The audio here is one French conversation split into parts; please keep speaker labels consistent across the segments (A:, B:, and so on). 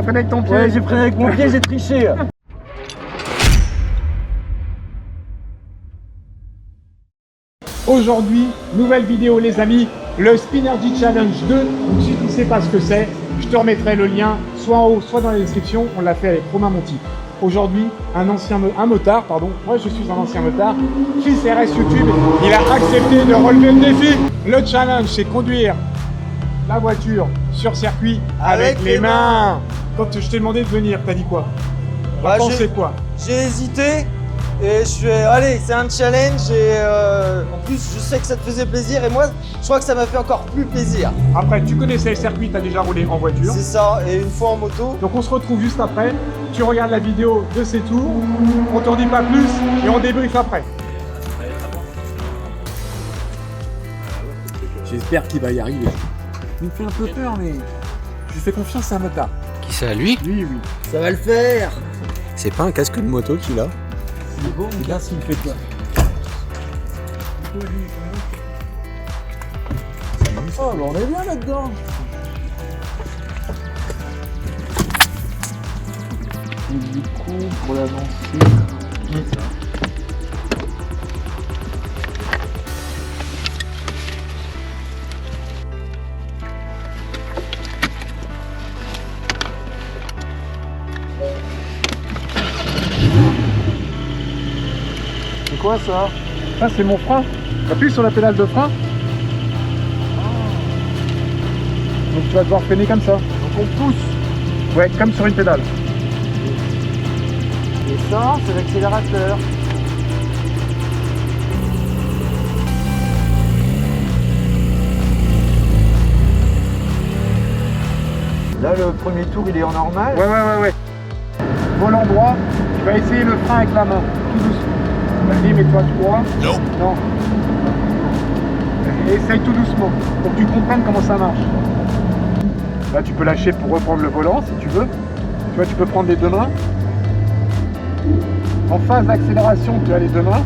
A: freiné avec ton pied.
B: Ouais, j'ai freiné avec mon pied, j'ai triché.
A: Aujourd'hui, nouvelle vidéo les amis, le Spinergy Challenge 2. Donc si tu ne sais pas ce que c'est, je te remettrai le lien soit en haut, soit dans la description. On l'a fait avec Romain Monti. Aujourd'hui, un motard, moi je suis un ancien motard, qui CRS YouTube, il a accepté de relever le défi. Le challenge, c'est conduire la voiture sur circuit avec les mains. Quand je t'ai demandé de venir, t'as dit quoi? T'as pensé quoi?
B: J'ai hésité et je suis allez, c'est un challenge et en plus je sais que ça te faisait plaisir et moi je crois que ça m'a fait encore plus plaisir.
A: Après, tu connaissais le circuit, t'as déjà roulé en voiture.
B: C'est ça, et une fois en moto.
A: Donc on se retrouve juste après, tu regardes la vidéo de ces tours, on t'en dit pas plus et on débriefe après. J'espère qu'il va y arriver. Il me fait un peu peur mais je lui fais confiance à un motard.
C: Qui ça, lui?
A: Oui.
B: Ça va le faire.
C: C'est pas un casque de moto qu'il a?
B: C'est bon, regarde s'il me fait peur. Oh, bah on est bien là-dedans. Et du coup, pour l'avancer... C'est quoi ça?
A: Ça c'est mon frein. Appuie sur la pédale de frein. Donc tu vas devoir freiner comme ça.
B: Donc on pousse.
A: Ouais, comme sur une pédale.
B: Et ça, c'est l'accélérateur. Là, le premier tour, il est en normal.
A: Ouais. Volant droit, tu vas essayer le frein avec la main, tout doucement. Vas-y, mets-toi tout droit. Non. Essaye tout doucement, pour que tu comprennes comment ça marche. Là, tu peux lâcher pour reprendre le volant, si tu veux. Tu vois, tu peux prendre les deux mains. En phase d'accélération, tu as les deux mains.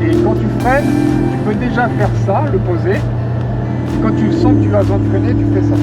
A: Et quand tu freines, tu peux déjà faire ça, le poser. Et quand tu sens que tu as besoin de freiner, tu fais ça.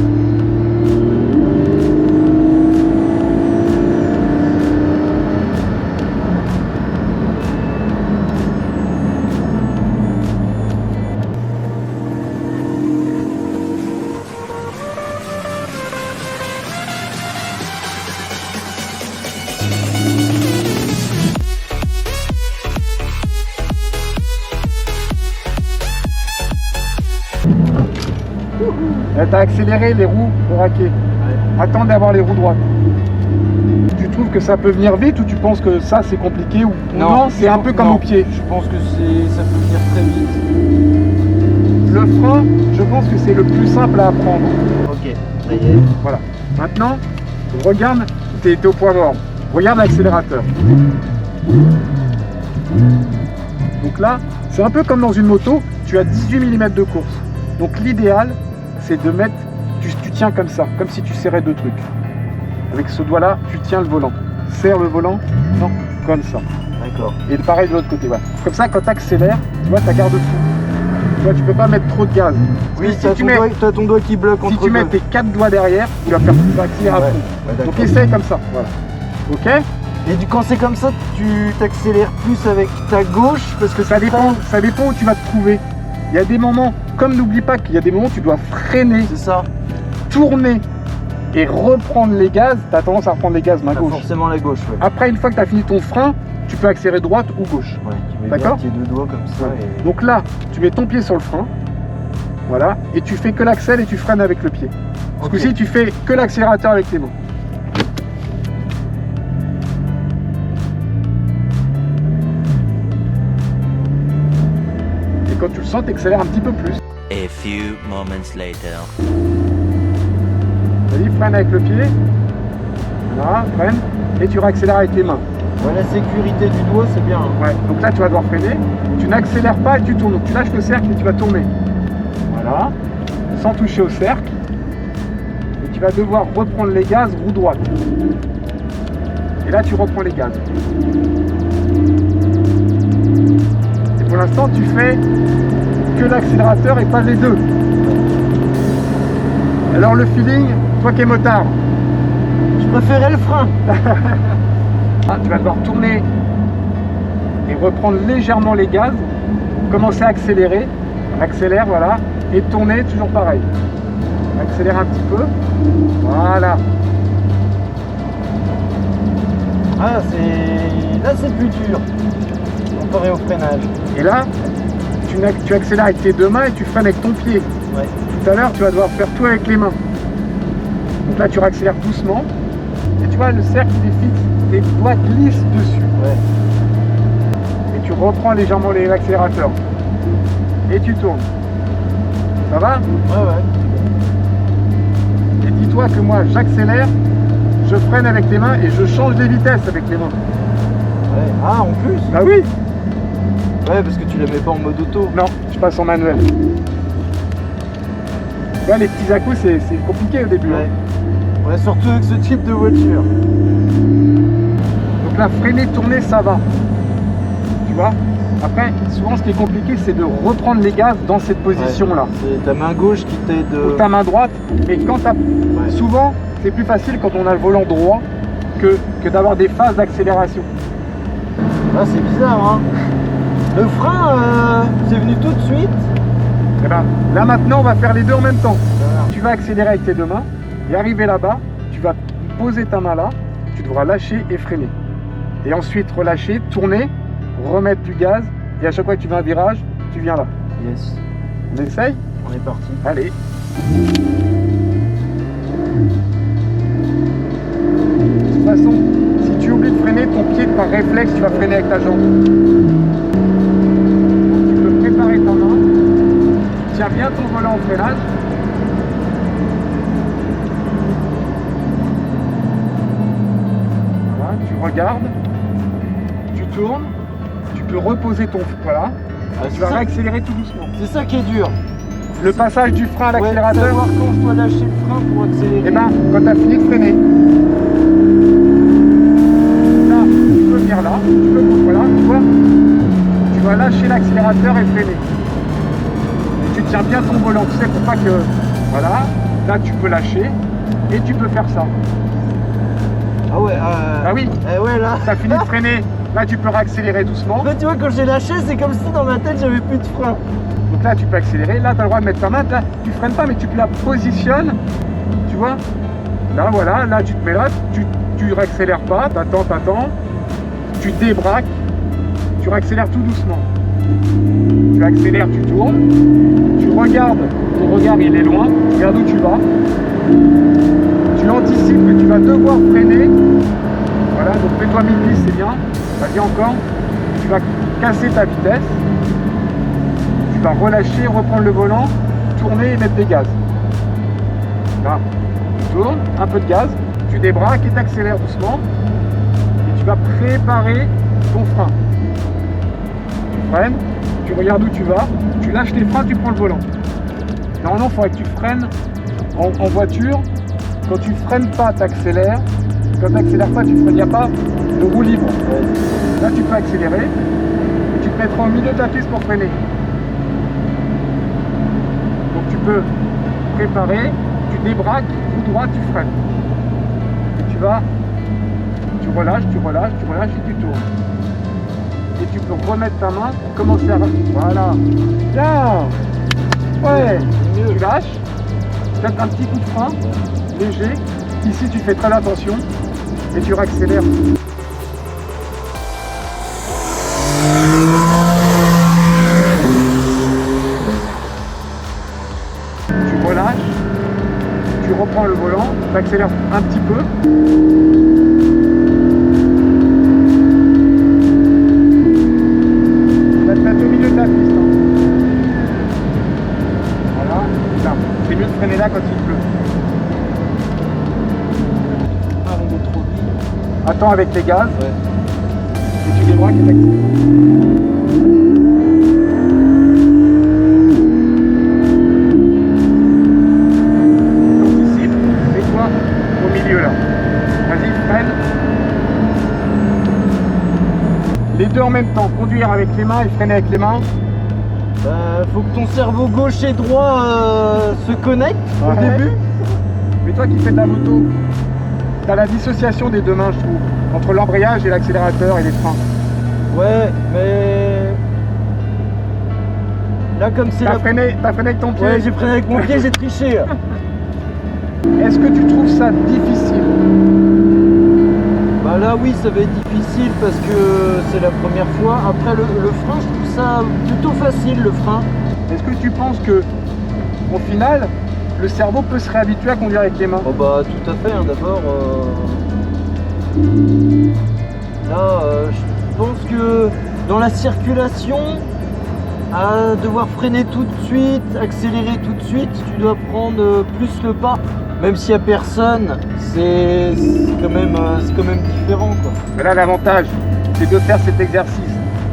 A: T'as accéléré les roues au raquet. Ouais. Attends d'avoir les roues droites. Tu trouves que ça peut venir vite ou tu penses que ça c'est compliqué ou non c'est un peu comme au pied?
B: Je pense que ça peut venir très vite.
A: Le frein, je pense que c'est le plus simple à apprendre.
B: Ok, ça y est.
A: Voilà. Maintenant, regarde, t'es au point mort. Regarde l'accélérateur. Donc là, c'est un peu comme dans une moto, tu as 18 mm de course. Donc l'idéal, c'est de mettre, tu tiens comme ça, comme si tu serrais deux trucs. Avec ce doigt-là, tu tiens le volant. Serre le volant, non, comme ça.
B: D'accord.
A: Et pareil de l'autre côté, voilà. Comme ça, quand tu accélères, tu vois, ta garde-fou. Tu vois, tu peux pas mettre trop de gaz.
B: Oui, si tu as ton doigt qui bloque entre deux.
A: Si tu mets tes 4 doigts derrière, tu vas faire accélérer à fond.
B: Ouais,
A: donc essaye comme ça, voilà. Ok?
B: Et quand c'est comme ça, tu t'accélères plus avec ta gauche parce que
A: ça dépend où tu vas te trouver. Il y a des moments, comme n'oublie pas qu'il y a des moments où tu dois freiner,
B: c'est ça,
A: tourner et reprendre les gaz. Tu as tendance à reprendre les gaz main gauche.
B: Forcément la gauche, ouais.
A: Après, une fois que tu as fini ton frein, tu peux accélérer droite ou gauche.
B: Ouais, tu mets
A: d'accord
B: tes deux doigts comme ça.
A: Ouais.
B: Et...
A: Donc là, tu mets ton pied sur le frein, voilà, et tu fais que l'accel et tu freines avec le pied. Ce coup-ci, tu fais que l'accélérateur avec tes mains. Quand tu le sens, tu accélères un petit peu plus.
D: A few moments later.
A: Vas-y, freine avec le pied. Voilà, freine. Et tu réaccélères avec les mains.
B: Ouais, la sécurité du doigt, c'est bien. Hein.
A: Ouais, donc là, tu vas devoir freiner. Tu n'accélères pas et tu tournes. Donc tu lâches le cercle et tu vas tourner. Voilà. Sans toucher au cercle. Et tu vas devoir reprendre les gaz roue droite. Et là, tu reprends les gaz. Pour l'instant, tu fais que l'accélérateur et pas les deux. Alors le feeling, toi qui es motard,
B: préférais le frein.
A: Ah, tu vas devoir tourner et reprendre légèrement les gaz, commencer à accélérer, on accélère, voilà, et tourner, toujours pareil. On accélère un petit peu, voilà.
B: Ah, là c'est plus dur comparé au freinage.
A: Et là, tu accélères avec tes deux mains et tu freines avec ton pied.
B: Ouais.
A: Tout à l'heure, tu vas devoir faire tout avec les mains. Donc là, tu accélères doucement. Et tu vois, le cercle, il est fixe. Tes doigts glissent dessus.
B: Ouais.
A: Et tu reprends légèrement l'accélérateur. Et tu tournes. Ça va?
B: Ouais, ouais.
A: Et dis-toi que moi, j'accélère, je freine avec les mains et je change les vitesses avec les mains.
B: Ouais. Ah, en plus?
A: Bah oui!
B: Ouais, parce que tu la mets pas en mode auto.
A: Non, je passe en manuel. Là, les petits à-coups, c'est compliqué au début.
B: Ouais.
A: Hein.
B: Ouais, surtout avec ce type de voiture.
A: Donc là, freiner, tourner, ça va. Tu vois? Après, souvent, ce qui est compliqué, c'est de reprendre les gaz dans cette position-là.
B: Ouais. C'est ta main gauche qui t'aide.
A: Ou ta main droite. Et quand t'as...
B: Ouais.
A: Souvent, c'est plus facile quand on a le volant droit que d'avoir des phases d'accélération.
B: Là, c'est bizarre, hein. Le frein, c'est venu tout de suite.
A: Et ben, là, maintenant, on va faire les deux en même temps.
B: Voilà.
A: Tu vas accélérer avec tes deux mains et arriver là-bas, tu vas poser ta main là, tu devras lâcher et freiner. Et ensuite relâcher, tourner, remettre du gaz et à chaque fois que tu veux un virage, tu viens là.
B: Yes.
A: On essaye?
B: On est parti.
A: Allez. De toute façon, si tu oublies de freiner, ton pied par réflexe, tu vas freiner avec ta jambe. Donc, tu peux préparer ta main, tu tiens bien ton volant au freinage. Voilà, tu regardes, tu tournes, tu peux reposer ton... Voilà,
B: Ah,
A: tu vas réaccélérer tout doucement.
B: C'est ça qui est dur.
A: Le passage du frein à
B: Ouais,
A: l'accélérateur,
B: savoir quand je dois lâcher le frein pour accélérer.
A: et ben quand tu as fini de freiner, là, tu peux venir là, tu peux, voilà, tu vois, tu vas lâcher l'accélérateur et freiner. Et tu tiens bien ton volant, tu sais, pour pas que, voilà, là tu peux lâcher et tu peux faire ça.
B: Ah ouais,
A: Ah oui,
B: ouais, là.
A: tu as fini de freiner, là tu peux réaccélérer doucement.
B: En fait, tu vois, quand j'ai lâché, c'est comme si dans ma tête, j'avais plus de frein.
A: Donc là tu peux accélérer, là tu as le droit de mettre ta main, là tu freines pas mais tu la positionnes, tu vois. Là voilà, là tu te mets là, tu réaccélères pas, t'attends, tu débraques, tu réaccélères tout doucement. Tu accélères, tu tournes, tu regardes, ton regard il est loin, tu regardes où tu vas. Tu anticipes que tu vas devoir freiner. Voilà, donc fais-toi 1010, c'est bien. Vas-y encore, tu vas casser ta vitesse. Tu vas relâcher, reprendre le volant, tourner et mettre des gaz. Là, tu tournes, un peu de gaz, tu débraques et tu accélères doucement. Et tu vas préparer ton frein. Tu freines, tu regardes où tu vas, tu lâches les freins, tu prends le volant. Normalement, il faudrait que tu freines en voiture. Quand tu freines pas, tu accélères. Quand tu n'accélères pas, tu freines. Il n'y a pas de roue libre. Là, tu peux accélérer et tu te mettras au milieu de la piste pour freiner. Donc tu peux préparer, tu débraques, tout droit, tu freines. Et tu vas, tu relâches et tu tournes. Et tu peux remettre ta main pour commencer à... Voilà. Bien. Ouais. Tu lâches, peut-être un petit coup de frein, léger. Ici tu fais très attention et tu réaccélères. Tu relâches, tu reprends le volant, tu accélères un petit peu. Tu vas te mettre au milieu de la piste. Hein. Voilà, là. C'est mieux de freiner là quand il pleut. Attends avec les gaz.
B: Ouais.
A: Et tu débraques et t'accélères. T'anticipes, mets-toi au milieu là. Vas-y, freine. Les deux en même temps, conduire avec les mains et freiner avec les mains.
B: Faut que ton cerveau gauche et droit se connectent au
A: Ouais.
B: début.
A: Mais toi qui fais de la moto, T'as la dissociation des deux mains, je trouve, entre l'embrayage et l'accélérateur et les freins.
B: Ouais, mais... Là, comme c'est
A: T'as freiné avec ton pied.
B: Ouais, j'ai freiné avec mon pied, j'ai triché.
A: Est-ce que tu trouves ça difficile?
B: Bah là, oui, ça va être difficile parce que c'est la première fois. Après, le frein, je trouve ça plutôt facile, le frein.
A: Est-ce que tu penses que, au final, le cerveau peut se réhabituer à conduire avec les mains?
B: Oh bah, tout à fait, hein. D'abord... Là, je pense que dans la circulation, à devoir freiner tout de suite, accélérer tout de suite, tu dois prendre plus le pas. Même s'il n'y a personne, c'est quand même différent, quoi.
A: Mais là, l'avantage, c'est de faire cet exercice.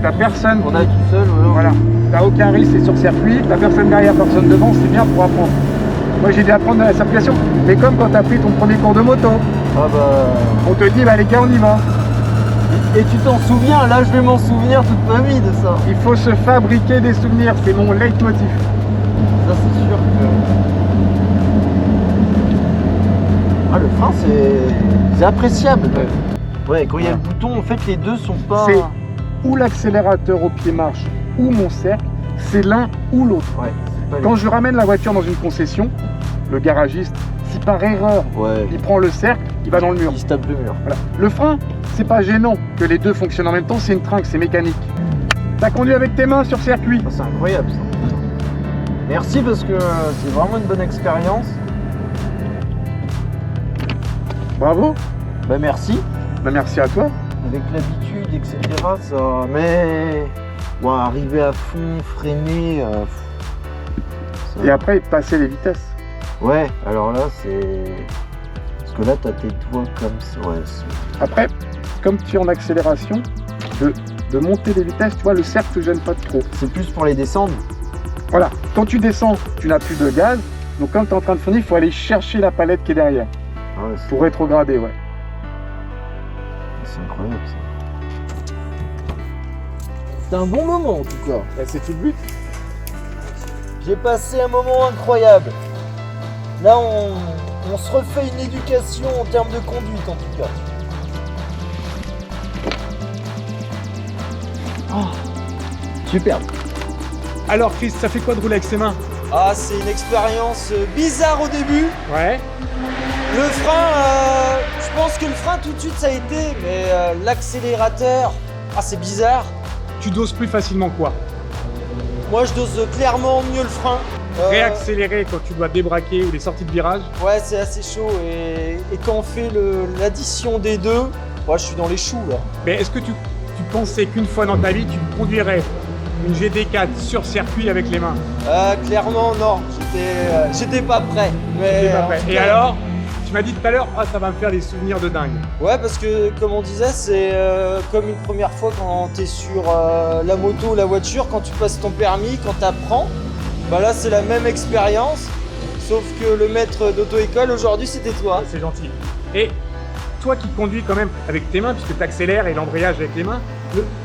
A: T'as personne.
B: On a tout seul,
A: Voilà. T'as aucun risque, c'est sur circuit. T'as personne derrière, personne devant, c'est bien pour apprendre. Moi, j'ai dû apprendre dans la circulation. Mais comme quand t'as pris ton premier cours de moto,
B: Ah bah...
A: on te dit, bah les gars, on y va.
B: Et tu t'en souviens, là je vais m'en souvenir toute ma vie de ça.
A: Il faut se fabriquer des souvenirs, c'est mon leitmotiv.
B: Ça c'est sûr que... Ah, le frein c'est appréciable. Ouais, quand il y a le bouton, en fait les deux sont pas...
A: C'est ou l'accélérateur au pied marche ou mon cercle, c'est l'un ou l'autre.
B: Ouais, c'est pas
A: Quand je ramène la voiture dans une concession, le garagiste, si par erreur,
B: Ouais,
A: il prend le cercle, il va dans le mur.
B: il se tape le mur.
A: Voilà. Le frein, c'est pas gênant que les deux fonctionnent en même temps, c'est une trinque, c'est mécanique. T'as conduit avec tes mains sur circuit.
B: Ah, c'est incroyable ça. Merci parce que c'est vraiment une bonne expérience.
A: Bravo.
B: Bah merci.
A: Bah, merci à toi.
B: Avec l'habitude, etc. ça... Mais... Bon, arriver à fond, freiner... ça-
A: Et après, passer les vitesses.
B: Ouais, alors là c'est... Parce que là t'as tes doigts comme ça. Ouais,
A: Après, comme tu es en accélération, de monter les vitesses, tu vois, le cercle te gêne pas trop.
B: c'est plus pour les descendre.
A: Voilà. Quand tu descends, tu n'as plus de gaz. Donc quand tu es en train de freiner, il faut aller chercher la palette qui est derrière.
B: Ah ouais,
A: Pour rétrograder, ouais.
B: c'est incroyable ça. C'était un bon moment en tout cas.
A: C'est tout le but.
B: J'ai passé un moment incroyable. Là on se refait une éducation en termes de conduite en tout cas. Superbe.
A: Alors Chris, ça fait quoi de rouler avec ses mains?
B: Ah, c'est une expérience bizarre au début.
A: Ouais.
B: Le frein, je pense que le frein tout de suite ça a été, mais l'accélérateur, ah c'est bizarre.
A: Tu doses plus facilement quoi?
B: Moi je dose clairement mieux le frein.
A: Réaccélérer quand tu dois débraquer ou les sorties de virage?
B: Ouais, c'est assez chaud et quand on fait l'addition des deux, moi je suis dans les choux là.
A: Mais est-ce que tu pensais qu'une fois dans ta vie, tu conduirais une GT4 sur circuit avec les mains?
B: Clairement non, j'étais pas prêt. Mais
A: T'es pas
B: en
A: prêt.
B: tout
A: Et
B: cas-
A: alors, tu m'as dit tout à l'heure, ah, ça va me faire des souvenirs de dingue.
B: Ouais, parce que comme on disait, c'est comme une première fois quand t'es sur la moto ou la voiture, quand tu passes ton permis, quand t'apprends. Bah là, c'est la même expérience, sauf que le maître d'auto-école aujourd'hui, c'était toi.
A: C'est gentil. Et toi qui conduis quand même avec tes mains, puisque tu accélères et l'embrayage avec les mains,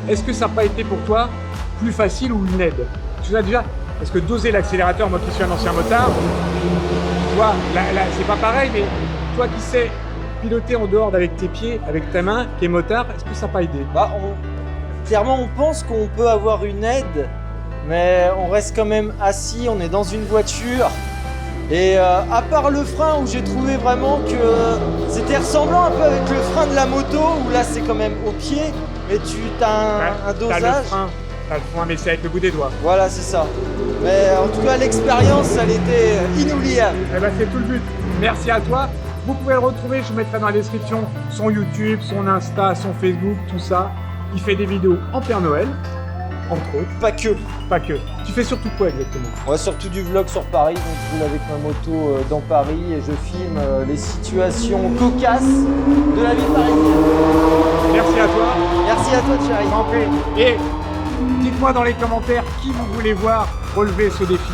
A: est-ce que ça n'a pas été pour toi plus facile ou une aide? Tu l'as déjà? Parce que doser l'accélérateur, moi qui suis un ancien motard, tu vois, là, c'est pas pareil, mais toi qui sais piloter en dehors avec tes pieds, avec ta main, qui est motard, est-ce que ça n'a pas aidé?
B: Bah, clairement, on pense qu'on peut avoir une aide, mais on reste quand même assis, on est dans une voiture. Et à part le frein où j'ai trouvé vraiment que c'était ressemblant un peu avec le frein de la moto, où là c'est quand même au pied, mais tu as un dosage.
A: T'as le frein, mais c'est avec le bout des doigts.
B: Voilà, c'est ça. Mais en tout cas, l'expérience, elle était inoubliable.
A: Eh ben, c'est tout le but. Merci à toi. Vous pouvez le retrouver, je vous mettrai dans la description son YouTube, son Insta, son Facebook, tout ça. Il fait des vidéos en Père Noël, entre autres.
B: Pas que.
A: Pas que. Tu fais surtout quoi exactement?
B: Ouais, surtout du vlog sur Paris, donc je roule avec ma moto dans Paris et je filme les situations cocasses de la ville parisienne.
A: Merci à toi.
B: Merci à toi, Thierry.
A: En paix. Et dites-moi dans les commentaires qui vous voulez voir relever ce défi.